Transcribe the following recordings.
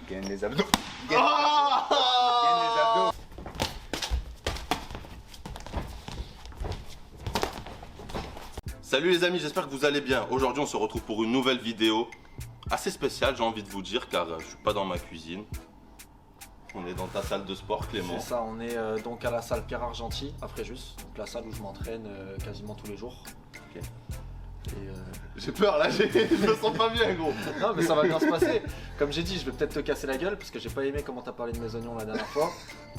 Gagne les abdos. Gagne les abdos. Salut les amis, j'espère que vous allez bien. Aujourd'hui on se retrouve pour une nouvelle vidéo assez spéciale, j'ai envie de vous dire, car je suis pas dans ma cuisine. On est dans ta salle de sport, Clément. C'est ça, on est donc à la salle Pierre Argenty à Fréjus, donc la salle où je m'entraîne quasiment tous les jours. Ok. Et J'ai peur là, je me sens pas bien gros. non mais ça va bien se passer. Comme j'ai dit, je vais peut-être te casser la gueule parce que j'ai pas aimé comment t'as parlé de mes oignons la dernière fois.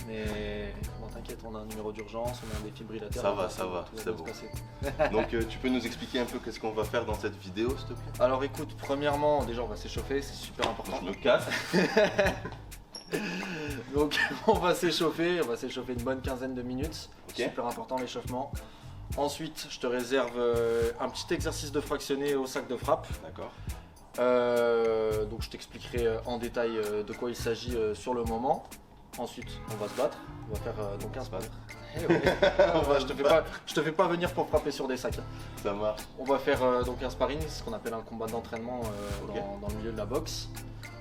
Mais bon, t'inquiète, on a un numéro d'urgence, on a un défibrillateur. Ça va, tout c'est bien bon. se passer. Donc tu peux nous expliquer un peu qu'est-ce qu'on va faire dans cette vidéo s'il te plaît? Alors écoute, premièrement, déjà on va s'échauffer, c'est super important. Je me casse. Donc on va s'échauffer une bonne quinzaine de minutes. Ok. Super important l'échauffement. Ensuite, je te réserve un petit exercice de fractionné au sac de frappe. D'accord. Donc je t'expliquerai en détail de quoi il s'agit sur le moment. Ensuite, on va se battre. On va faire donc un sparring. Eh ouais. je te fais pas venir pour frapper sur des sacs. Ça marche. On va faire donc un sparring, ce qu'on appelle un combat d'entraînement Ok. dans le milieu de la boxe.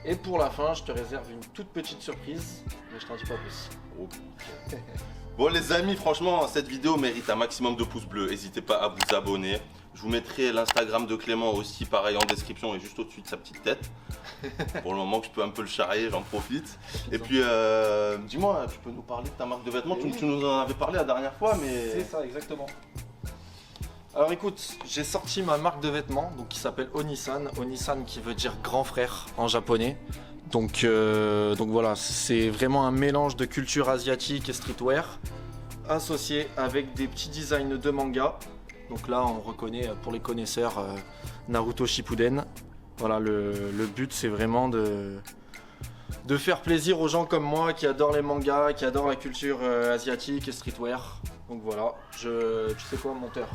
Et pour la fin, je te réserve une toute petite surprise, mais je t'en dis pas plus. Oh. Bon les amis, franchement cette vidéo mérite un maximum de pouces bleus. N'hésitez pas à vous abonner. Je vous mettrai l'Instagram de Clément aussi pareil en description et juste au-dessus de sa petite tête. Pour le moment que je peux un peu le charrier, j'en profite. Et puis dis-moi, tu peux nous parler de ta marque de vêtements? Tu nous en avais parlé la dernière fois mais... C'est ça, exactement. Alors écoute, j'ai sorti ma marque de vêtements donc, qui s'appelle Onisan. Onisan qui veut dire grand frère en japonais. Donc voilà, c'est vraiment un mélange de culture asiatique et streetwear associé avec des petits designs de manga. Donc là on reconnaît pour les connaisseurs Naruto Shippuden. Voilà, le but c'est vraiment de faire plaisir aux gens comme moi qui adorent les mangas, qui adorent la culture asiatique et streetwear. Donc voilà, tu sais quoi monteur?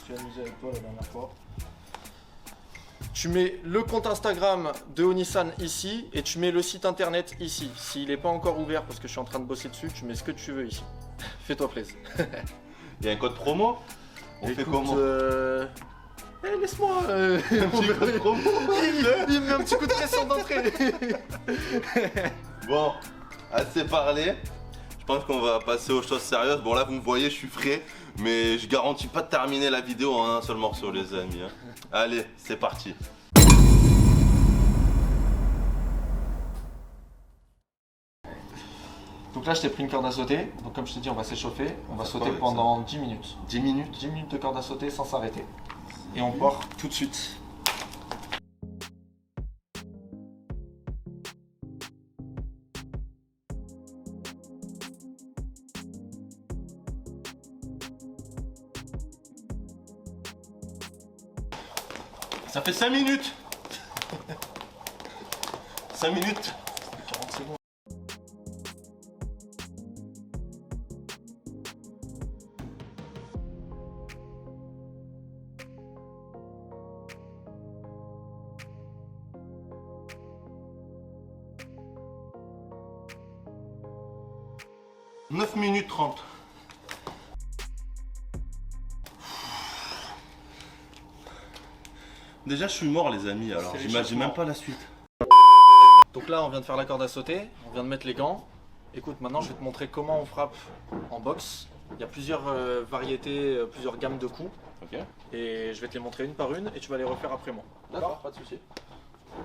Je me suis amusé avec toi la dernière fois. Tu mets le compte Instagram de Onisan ici et tu mets le site internet ici. S'il n'est pas encore ouvert parce que je suis en train de bosser dessus, tu mets ce que tu veux ici. Fais-toi plaisir. Il y a un code promo? On fait comment? Laisse-moi Un petit code promo. il me met un petit coup de pression d'entrée. Bon, assez parlé. Je pense qu'on va passer aux choses sérieuses. Bon là vous me voyez, je suis frais. Mais je garantis pas de terminer la vidéo en un seul morceau les amis. Allez, c'est parti. Donc là je t'ai pris une corde à sauter. Donc comme je t'ai dit on va s'échauffer. On va sauter pendant 10 minutes. 10 minutes. 10 minutes de corde à sauter sans s'arrêter. Et on part tout de suite. Ça fait 5 minutes. 5 minutes. 40 secondes. « 9 minutes 30. Déjà je suis mort les amis, alors j'imagine même pas la suite. Donc là on vient de faire la corde à sauter, on vient de mettre les gants. Écoute, maintenant je vais te montrer comment on frappe en boxe. Il y a plusieurs variétés, plusieurs gammes de coups. Ok. Et je vais te les montrer une par une et tu vas les refaire après moi. D'accord, pas de souci.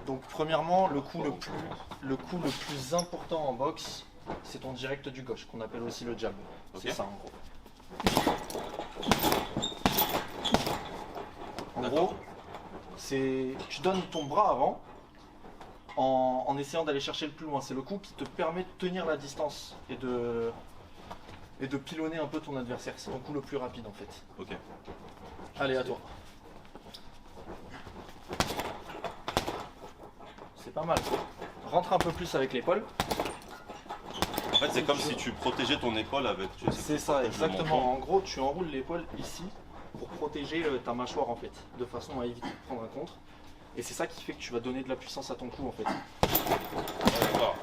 Donc premièrement, le coup le plus important en boxe, c'est ton direct du gauche, qu'on appelle aussi le jab. Okay. C'est ça en gros. En gros, tu donnes ton bras avant en essayant d'aller chercher le plus loin. C'est le coup qui te permet de tenir la distance et de pilonner un peu ton adversaire. C'est ton coup le plus rapide en fait. Ok. Allez, à toi. C'est pas mal. Rentre un peu plus avec l'épaule. En fait c'est comme si tu protégeais ton épaule avec... C'est ça, exactement. En gros, tu enroules l'épaule ici pour protéger ta mâchoire en fait, de façon à éviter de prendre un contre. Et c'est ça qui fait que tu vas donner de la puissance à ton coup en fait. D'accord.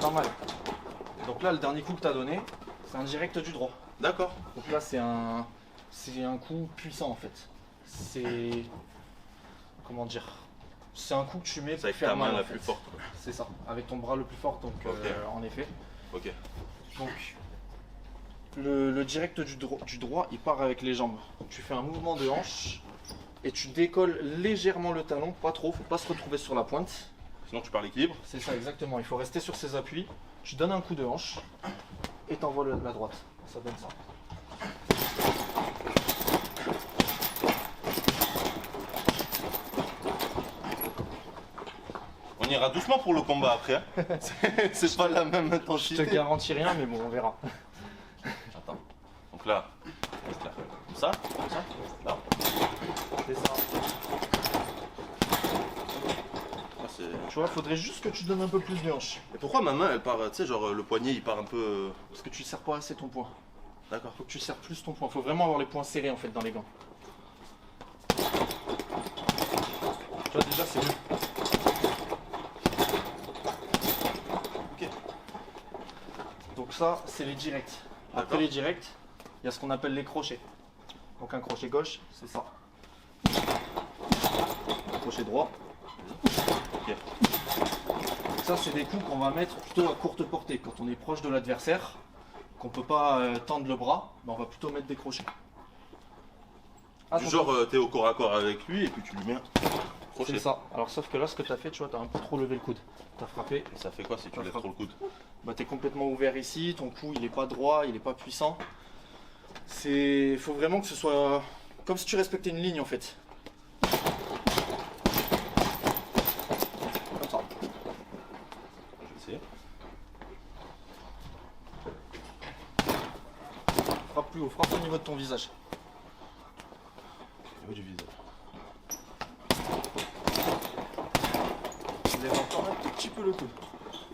Pas mal. Donc là, le dernier coup que tu as donné, C'est un direct du droit. D'accord. Donc là, c'est un coup puissant en fait. C'est. Comment dire? C'est un coup que tu mets C'est avec faire ta main mal, en la fait. plus forte. C'est ça, avec ton bras le plus fort, donc Ok. en effet. Ok. Donc, le direct du droit, il part avec les jambes. Donc, tu fais un mouvement de hanche et tu décolles légèrement le talon, pas trop, faut pas se retrouver sur la pointe. Sinon tu perds l'équilibre. C'est ça, exactement. Il faut rester sur ses appuis. Tu donnes un coup de hanche et t'envoies la droite. Ça donne ça. On ira doucement pour le combat après. Hein. C'est pas la même Je intensité. te garantis rien, mais bon, on verra. Attends. Donc là, comme ça, là. C'est ça. Ah, c'est- Tu vois, faudrait juste que tu donnes un peu plus de hanche. Et pourquoi ma main elle part, tu sais, genre le poignet il part un peu. Parce que tu serres pas assez ton poing. D'accord. Faut que tu serres plus ton poing. Faut vraiment avoir les poings serrés en fait dans les gants. Tu vois, déjà, c'est mieux. Ok. Donc ça, c'est les directs. Après D'accord. les directs, il y a ce qu'on appelle les crochets. Donc un crochet gauche, c'est ça. Un crochet droit. Ok. Ça, c'est des coups qu'on va mettre plutôt à courte portée. Quand on est proche de l'adversaire, qu'on peut pas tendre le bras, ben on va plutôt mettre des crochets. Du Attention. genre t'es au corps à corps avec lui et puis tu lui mets un crochet. C'est ça. Alors sauf que là, ce que tu as fait, tu vois, tu as un peu trop levé le coude. Tu as frappé. Et ça fait quoi si tu lèves trop le coude? Bah, tu es complètement ouvert ici, ton cou il est pas droit, il est pas puissant. Il faut vraiment que ce soit comme si tu respectais une ligne en fait. Comme ça. Je vais essayer. Frappe plus haut, frappe au niveau de ton visage. Au niveau du visage. Lève encore un tout petit peu le coude.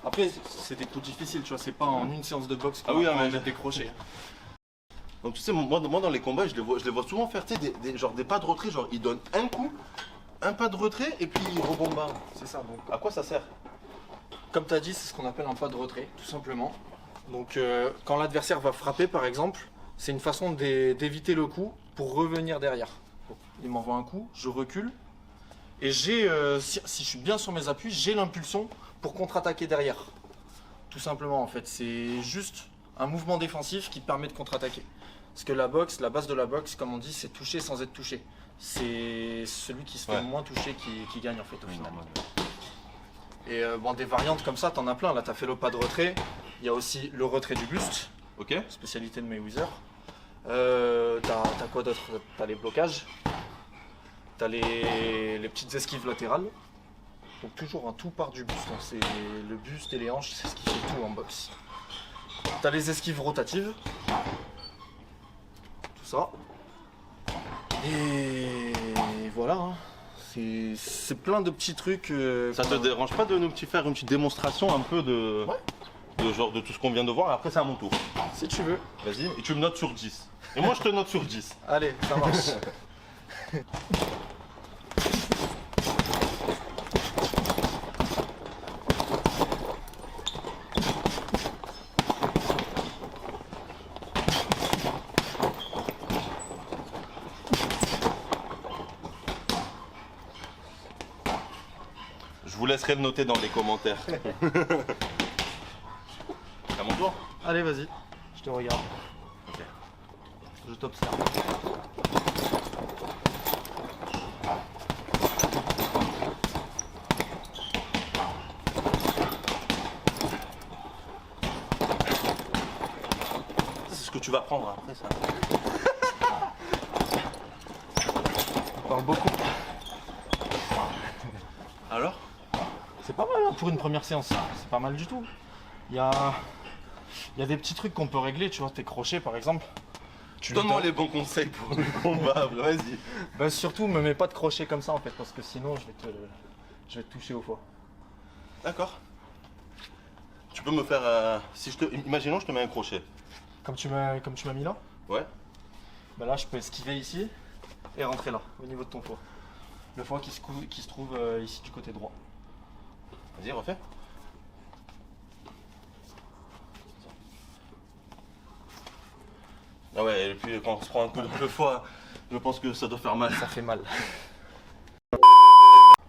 Après, c'est des coups difficiles, tu vois, c'est pas en une séance de boxe qu'on Ah oui, va non, mais mettre des crochets. Donc tu sais, moi dans les combats, je les vois souvent faire tu sais, genre des pas de retrait, genre ils donnent un coup, un pas de retrait et puis ils rebombardent. C'est ça, donc. À quoi ça sert? Comme tu as dit, c'est ce qu'on appelle un pas de retrait, tout simplement. Donc, quand l'adversaire va frapper, par exemple, c'est une façon d'éviter le coup pour revenir derrière. Donc, il m'envoie un coup, je recule, et j'ai, si je suis bien sur mes appuis, j'ai l'impulsion pour contre-attaquer derrière. Tout simplement, en fait, c'est juste un mouvement défensif qui te permet de contre-attaquer. Parce que la boxe, la base de la boxe, comme on dit, c'est toucher sans être touché. C'est celui qui se fait Ouais. le moins toucher qui gagne, en fait, au final. Et bon, des variantes comme ça, t'en as plein. Là, t'as fait le pas de retrait. Il y a aussi le retrait du buste, Ok. spécialité de Mayweather. T'as quoi d'autre? T'as les blocages. T'as les petites esquives latérales. Donc toujours, tout part du buste. Hein. C'est le buste et les hanches, c'est ce qui fait tout en boxe. T'as les esquives rotatives. Tout ça. Et voilà. Hein. C'est plein de petits trucs. Ça te dérange pas de nous faire une petite démonstration un peu de, Ouais. de genre de tout ce qu'on vient de voir? Après c'est à mon tour. Si tu veux. Vas-y. Et tu me notes sur 10. Et moi je te note sur 10. Allez, ça marche. Je vous laisserai le noter dans les commentaires. À mon tour? Allez, vas-y. Je te regarde. Ok. Je t'observe. C'est ce que tu vas prendre après ça. On parle beaucoup. Alors? C'est pas mal hein, pour une première séance. C'est pas mal du tout. Il y a des petits trucs qu'on peut régler. Tu vois, tes crochets par exemple. Donne-moi les bons conseils pour le combat, vas-y. Bah, surtout, me mets pas de crochet comme ça en fait, parce que sinon je vais te toucher au foie. D'accord. Tu peux me faire. Imaginons, je te mets un crochet. Comme tu m'as mis là. Ouais. Bah là, je peux esquiver ici et rentrer là, au niveau de ton foie. Le foie qui se trouve ici du côté droit. Vas-y, refais. Ah ouais, et puis quand on se prend un coup de fois, je pense que ça doit faire mal. Ça fait mal.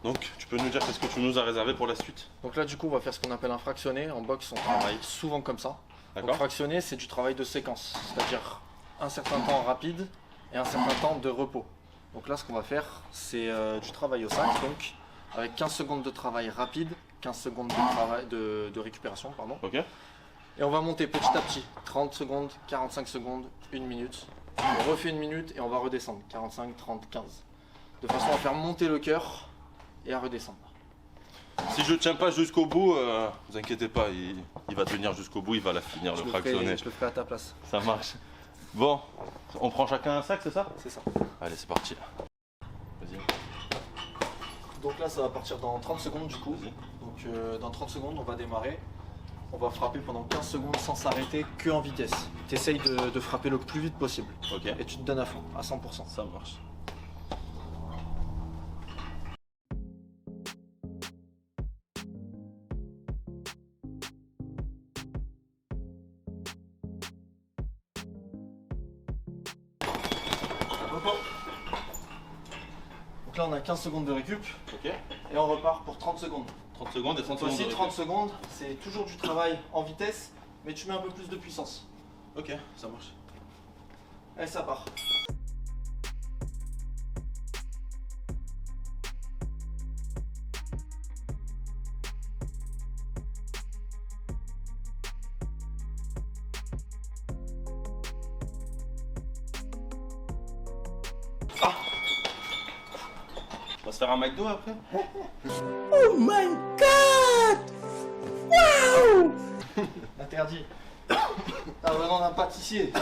Donc, tu peux nous dire qu'est-ce que tu nous as réservé pour la suite? Donc là, du coup, on va faire ce qu'on appelle un fractionné. En boxe, on travaille souvent comme ça. Donc D'accord. fractionné, c'est du travail de séquence, c'est-à-dire un certain temps rapide et un certain temps de repos. Donc là, ce qu'on va faire, c'est du travail au sac, donc avec 15 secondes de travail rapide, 15 secondes de travail de récupération, pardon. Ok. Et on va monter petit à petit, 30 secondes, 45 secondes, 1 minute. On refait 1 minute et on va redescendre, 45, 30, 15. De façon à faire monter le cœur et à redescendre. Si je tiens pas jusqu'au bout, vous inquiétez pas, il va tenir jusqu'au bout, il va la finir, le fractionné. Je le ferai à ta place. Ça marche. Bon, on prend chacun un sac, c'est ça? C'est ça. Allez, c'est parti. Vas-y. Donc là, ça va partir dans 30 secondes du coup. Vas-y. Donc dans 30 secondes, on va démarrer. On va frapper pendant 15 secondes sans s'arrêter, que en vitesse. Tu essayes de frapper le plus vite possible. Ok. Et tu te donnes à fond, à 100%. Ça marche. Donc là, on a 15 secondes de récup. Ok. Et on repart pour 30 secondes. 30 secondes et 30 secondes. Voici de 30 secondes, c'est toujours du travail en vitesse, mais tu mets un peu plus de puissance. Ok, ça marche. Allez, ça part. On va se faire un McDo après? Oh my god! Wow! Interdit. Ah vraiment un pâtissier.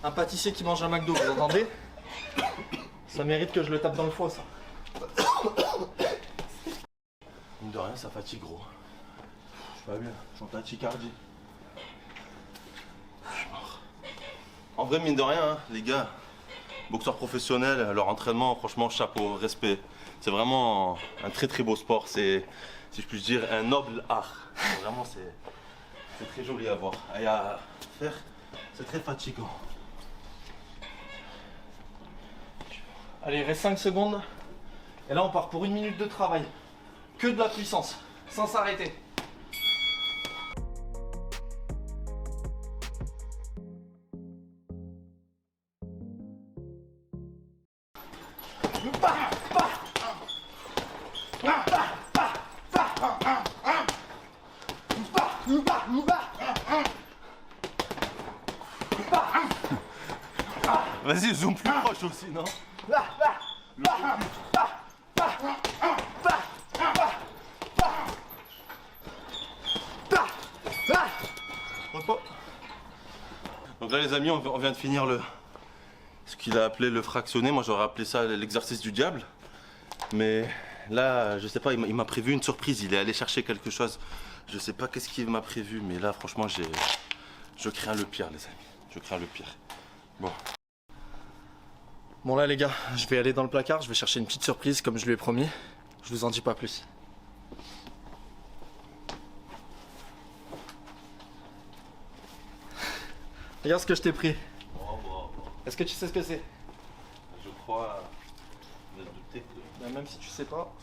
Un pâtissier qui mange un McDo, vous entendez? Ça mérite que je le tape dans le foie, ça. Mine de rien, ça fatigue gros. Je suis pas bien, je suis en tachycardie. Je suis mort. En vrai, mine de rien, hein, les gars, boxeurs professionnels, leur entraînement, franchement, chapeau, respect. C'est vraiment un très très beau sport. C'est, si je puis dire, un noble art. Vraiment, c'est très joli à voir. Et à faire, c'est très fatigant. Allez, il reste 5 secondes. Et là, on part pour 1 minute de travail. Que de la puissance, sans s'arrêter. Vas-y, zoom plus proche aussi, non? Repos. Donc là les amis, on vient de finir ce qu'il a appelé le fractionné. Moi j'aurais appelé ça l'exercice du diable. Mais là, je sais pas, il m'a prévu une surprise. Il est allé chercher quelque chose. Je sais pas qu'est-ce qu'il m'a prévu, mais là franchement je crains le pire les amis. Je crains le pire. Bon. Bon là les gars, je vais aller dans le placard, je vais chercher une petite surprise comme je lui ai promis. Je vous en dis pas plus. Regarde ce que je t'ai pris. Est-ce que tu sais ce que c'est? Je crois me douter que... Ben, même si tu sais pas,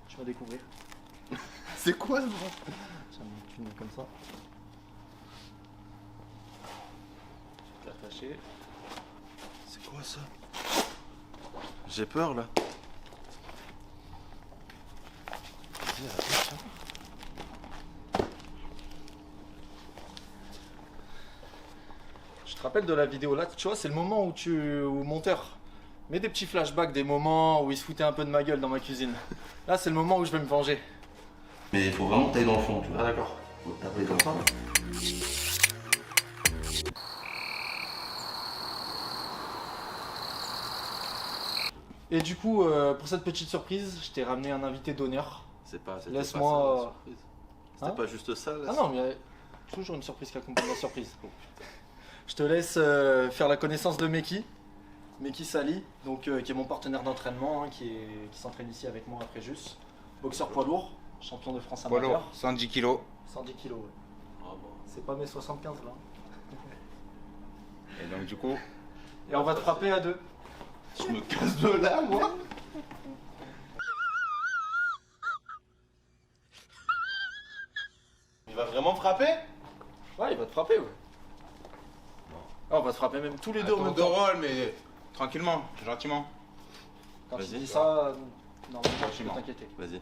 tu vas découvrir. C'est quoi ça? Tiens, tu le mets comme ça. Je vais l'attacher. C'est quoi ça? J'ai peur là. Vas-y, attention. Je te rappelle de la vidéo là, tu vois, c'est le moment où où le monteur met des petits flashbacks, des moments où il se foutait un peu de ma gueule dans ma cuisine. Là, c'est le moment où je vais me venger. Mais il faut vraiment tailler dans le fond, tu vois. Ah d'accord. Faut taper comme ça. Et du coup, pour cette petite surprise, je t'ai ramené un invité d'honneur. C'était pas ça, Laisse-moi, la surprise. C'était hein? pas juste ça là. Ah non, mais il y a toujours une surprise qui accompagne la surprise. Je te laisse faire la connaissance de Meki. Meki Sali, donc, qui est mon partenaire d'entraînement, hein, qui s'entraîne ici avec moi après juste. Boxeur poids lourd, champion de France Poids amateur. lourd, 110 kilos. 110 kilos, ouais. Ah bon. C'est pas mes 75 là. Et Donc du coup, Et on va te frapper à 2. Je me casse de là, moi. Il va vraiment me frapper? Ouais, il va te frapper, ouais. Ah, on va te frapper même tous les deux en tour même de temps. rôle, mais tranquillement, gentiment. Quand Vas-y. tu dis ça, normalement, tu peux Gentiment. t'inquiéter. Vas-y.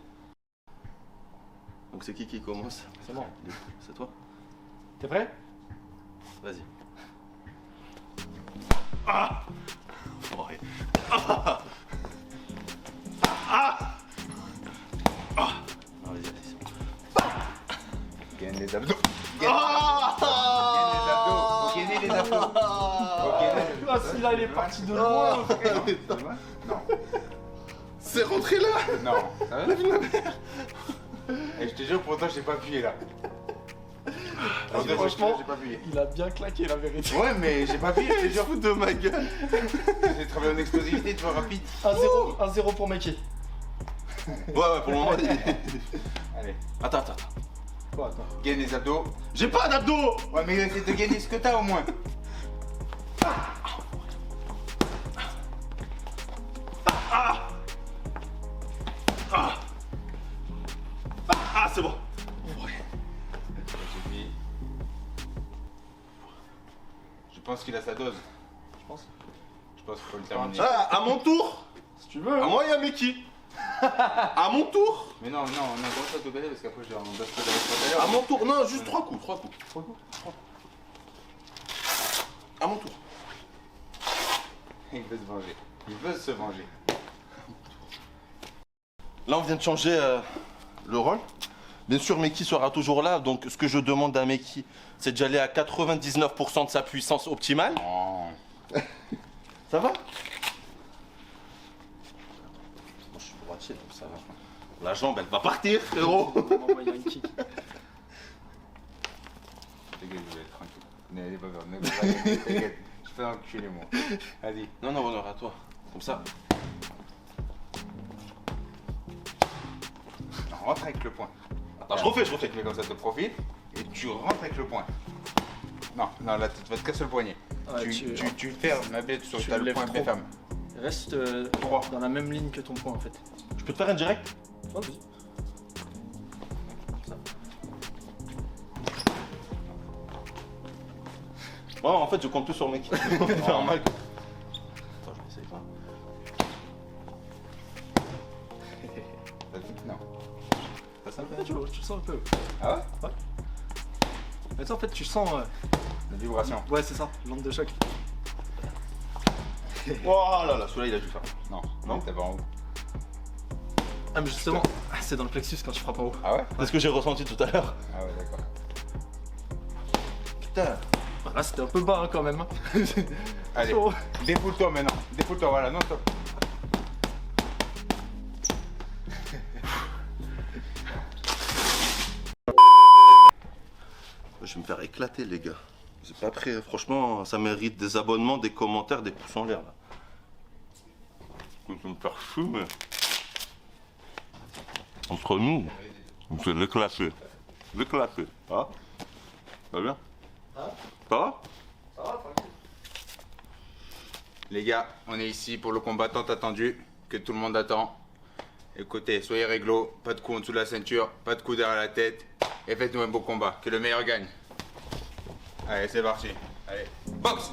Donc c'est qui commence? C'est bon. C'est toi? T'es prêt? Vas-y. Ah! Ouais. Ah! Ah! Ah! Non, vas-y, vas-y. Gagne les abdos. Ah! Gagne les abdos. Faut gagner les abdos. Faut gagner les Ah, celui-là, il est parti de loin. abdos. Non. C'est rentré là! Non. Ça va? Et je te jure, pourtant, j'ai pas appuyé là. Vas-y, franchement, j'ai pas appuyé. il a bien claqué, la vérité. Ouais, mais j'ai pas appuyé, je te jure. Fous de ma gueule! J'ai travaillé en explosivité, tu vois, rapide. 1-0 pour Mikey. Ouais, pour le moment. Allez, Attends. Quoi, attends. gagne les abdos. J'ai pas d'abdos! Ouais, mais essaie de gagner ce que t'as au moins. Ah, c'est bon! Je pense qu'il a sa dose. Je pense. Je pense qu'il faut le terminer. Ah, à mon tour! Si tu veux. À moi, il y a Mickey! À mon tour! Mais non, on a droit de gagner parce qu'après, on doit se faire À mon tour! Non, juste 3 coups. À mon tour. Il veut se venger. Il veut se venger. Là, on vient de changer le rôle. Bien sûr, Meki sera toujours là. Donc, ce que je demande à Meki, c'est d'y aller à 99% de sa puissance optimale. Oh. Ça va? Moi, je suis droitier, donc ça va. La jambe, elle va partir, frérot. On va envoyer un kick. T'inquiète, je vais être tranquille. N'allez pas faire. T'inquiète. Je fais enculer, moi. Vas-y. Non, honneur à toi. Comme ça. Rentre avec le poing. Attends, je refais. Tu te mets comme ça, te profil. Et tu rentres avec le poing. Non, là, tu vas te casser le poignet. Ouais, tu fermes ma bête sur tu le lèves point trop. bien ferme. Reste Droit. dans la même ligne que ton point en fait. Je peux te faire un direct? Ouais, vas-y. Ouais, en fait, je compte tout sur Meki. On va te faire mal. Attends, je vais essayer pas. Vas-y. Non. Ça fait, tu le sens un peu. Ah ouais? Mais ça en fait tu sens. La vibration. Ouais c'est ça, l'onde de choc. Oh là là, celui-là, il a dû faire. Non. Non. T'as pas en haut. Ah mais justement, c'est dans le plexus quand tu frappes en haut. Ah ouais? C'est ce que j'ai ressenti tout à l'heure. Ah ouais, d'accord. Putain. Bah, là c'était un peu bas hein, quand même. Hein. Allez, Oh. défoule-toi maintenant. Défoule-toi, voilà, non, stop. Je vais me faire éclater, les gars. C'est pas prêt, franchement, ça mérite des abonnements, des commentaires, des pouces en l'air là. Je vais me faire fumer. Entre nous, on fait l'éclater. L'éclater, hein? Ça va bien? Hein? Ça va? Ça va, tranquille. Les gars, on est ici pour le combat tant attendu, que tout le monde attend. Écoutez, soyez réglo, pas de coup en dessous de la ceinture, pas de coup derrière la tête, et faites-nous un beau combat, que le meilleur gagne. Allez, c'est parti. Allez, boxe!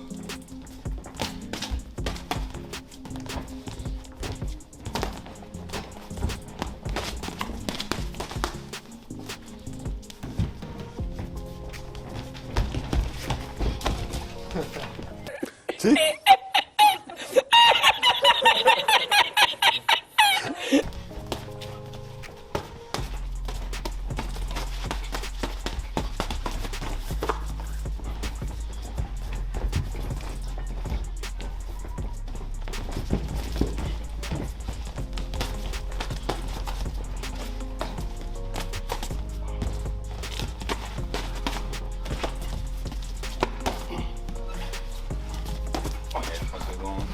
Allez, 30 secondes.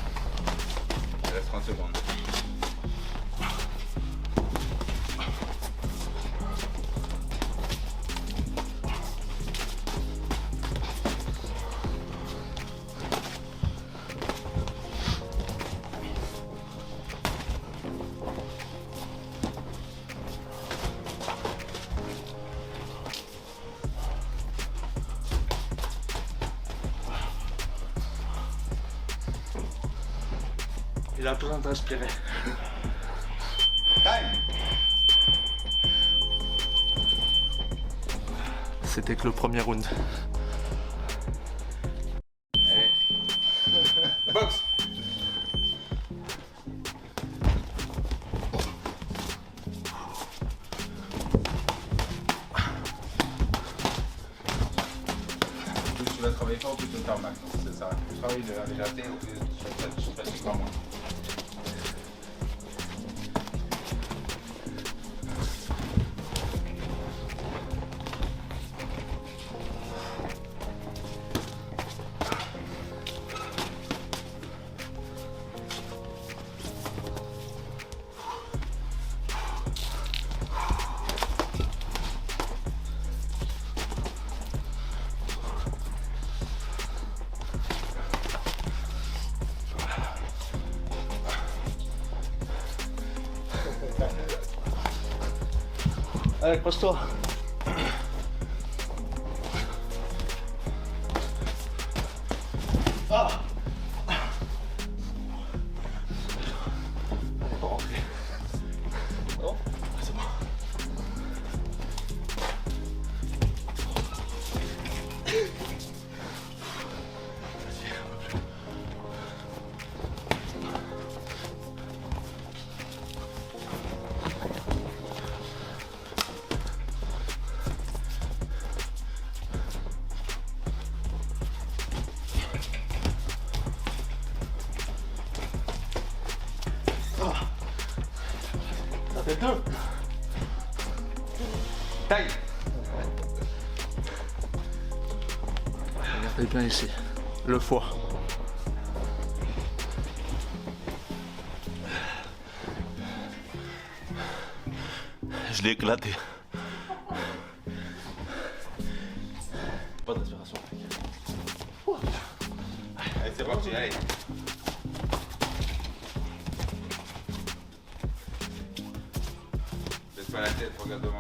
Il reste 30 secondes. Il a besoin de respirer. Time. C'était que le premier round. Allez. Box. Plus tu vas travailler fort, plus tu vas faire mal. Donc c'est ça. Plus tu travailles de la légèreté, plus tu fatigues moins. Allez, accroche-toi. Ah. Allez, pas rentrer. Non, c'est bon. Ça fait 2. Taille. Regardez bien ici, le foie. Je l'ai éclaté. Pas d'inspiration. Allez, c'est parti, allez. Laisse pas la tête, regarde devant.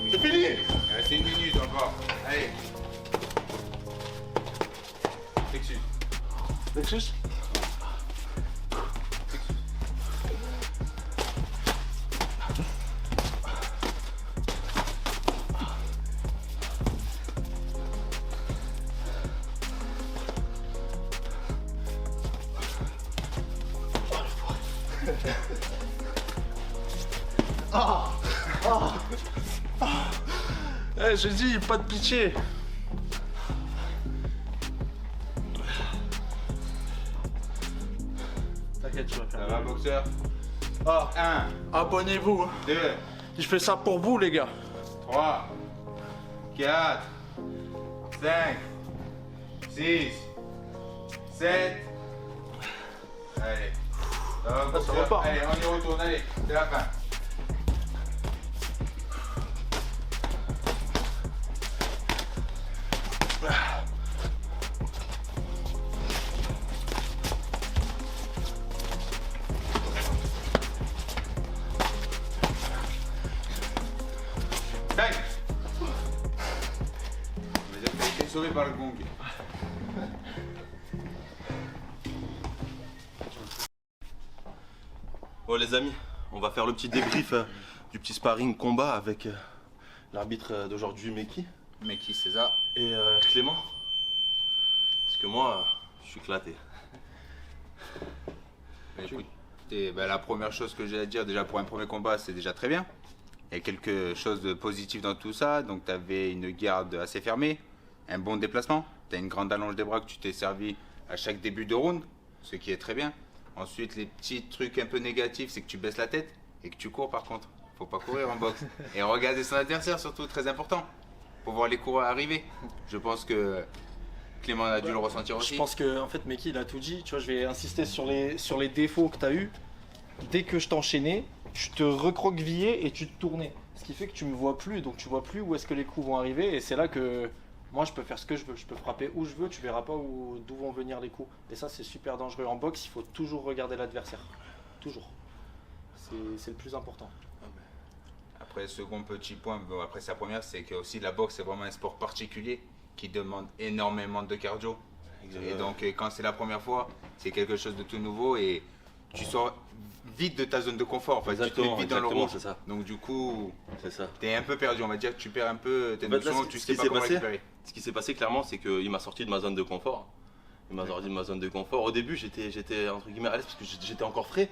C'est fini. Il reste 1 minute encore. Allez. Plexus. Plexus. Ah. Ah. Ah. Eh, j'ai dit, pas de pitié. T'inquiète, tu vas faire. Ça va, boxeur? Ah, 1, abonnez-vous. 2, Je fais ça pour vous, les gars. 3, 4, 5, 6, 7. Allez. Ça va, boxeur? repart. Allez, on y retourne, allez. C'est la fin. Tac. On va dire que t'as été sauvé par le gong. Bon les amis, on va faire le petit débrief du petit sparring combat avec l'arbitre d'aujourd'hui Meki Mais qui c'est ça? et Clément. Parce que moi, je suis éclaté. Bah, écoutez, bah, la première chose que j'ai à dire déjà pour un premier combat, c'est déjà très bien. Il y a quelque chose de positif dans tout ça. Donc tu avais une garde assez fermée, un bon déplacement. Tu as une grande allonge des bras que tu t'es servi à chaque début de round, ce qui est très bien. Ensuite, les petits trucs un peu négatifs, c'est que tu baisses la tête et que tu cours par contre. Faut pas courir en boxe. Et regarder son adversaire surtout, très important. Pour voir les coureurs arriver. Je pense que Clément a dû le ressentir aussi. Je pense que en fait Meki il a tout dit, tu vois, je vais insister sur les défauts que tu as eu. Dès que je t'enchaînais, tu te recroquevillais et tu te tournais. Ce qui fait que tu me vois plus, donc tu vois plus où est-ce que les coups vont arriver et c'est là que Moi, je peux faire ce que je veux, je peux frapper où je veux, tu verras pas d'où vont venir les coups. Et ça, c'est super dangereux. En boxe, il faut toujours regarder l'adversaire. Toujours. C'est le plus important. Après, second petit point, bon, après sa première, c'est que aussi la boxe, c'est vraiment un sport particulier qui demande énormément de cardio. Et donc, quand c'est la première fois, c'est quelque chose de tout nouveau et tu sors vite de ta zone de confort. Enfin, tu te mets vite dans le rouge. C'est ça. Donc, du coup, C'est ça. tu es un peu perdu. On va dire que tu perds un peu tes En fait, là, notions, ce tu qui sais pas s'est comment passé, récupérer. Ce qui s'est passé clairement, c'est qu'il m'a sorti de ma zone de confort. Il m'a sorti de ma zone de confort. Au début, j'étais entre guillemets à l'aise parce que j'étais encore frais.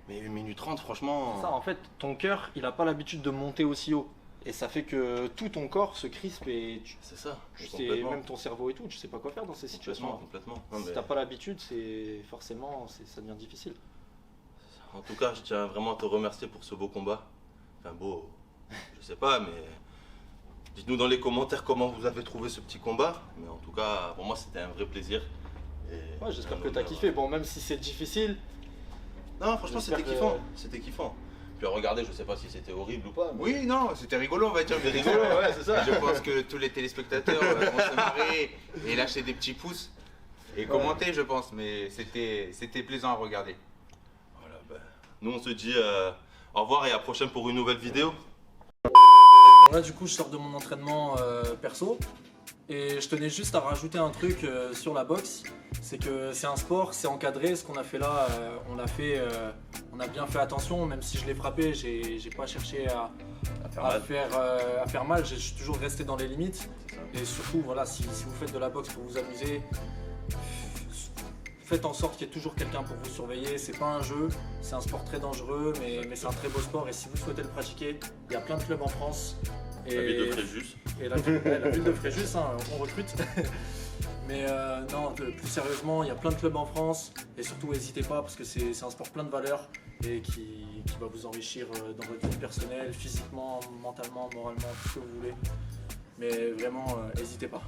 Mais 1 minute 30, franchement. Ça, en fait, ton cœur, il n'a pas l'habitude de monter aussi haut. Et ça fait que tout ton corps se crispe et C'est ça. tu sais, Complètement. même ton cerveau et tout, tu sais pas quoi faire dans ces situations. Complètement. Non, Si mais- t'as pas l'habitude, ça devient difficile. En tout cas, je tiens vraiment à te remercier pour ce beau combat. Enfin, beau, je sais pas, mais dites-nous dans les commentaires comment vous avez trouvé ce petit combat. Mais en tout cas, pour moi, c'était un vrai plaisir. Et Ouais, j'espère un que t'as honneur. kiffé. Bon, même si c'est difficile, Non, franchement, J'espère c'était que- kiffant. C'était kiffant. Puis regardez, je sais pas si c'était horrible ou pas. Mais... Oui, non, c'était rigolo, on va dire. C'était rigolo, ouais, c'est ça. Je pense que tous les téléspectateurs vont se marrer et lâcher des petits pouces et commenter, je pense. Mais c'était plaisant à regarder. Voilà, ben, nous, on se dit au revoir et à la prochaine pour une nouvelle vidéo. là du coup je sors de mon entraînement perso et je tenais juste à rajouter un truc sur la boxe, c'est que c'est un sport, c'est encadré, ce qu'on a fait là, on a bien fait attention, même si je l'ai frappé, j'ai pas cherché à faire mal, je suis toujours resté dans les limites et surtout voilà, si vous faites de la boxe pour vous amuser, faites en sorte qu'il y ait toujours quelqu'un pour vous surveiller, c'est pas un jeu, c'est un sport très dangereux mais c'est un très beau sport et si vous souhaitez le pratiquer, il y a plein de clubs en France. Et La ville de Fréjus. et la ville de Fréjus, hein, on recrute. Mais non, plus sérieusement, il y a plein de clubs en France et surtout n'hésitez pas parce que c'est un sport plein de valeurs et qui va vous enrichir dans votre vie personnelle, physiquement, mentalement, moralement, tout ce que vous voulez. Mais vraiment, n'hésitez pas.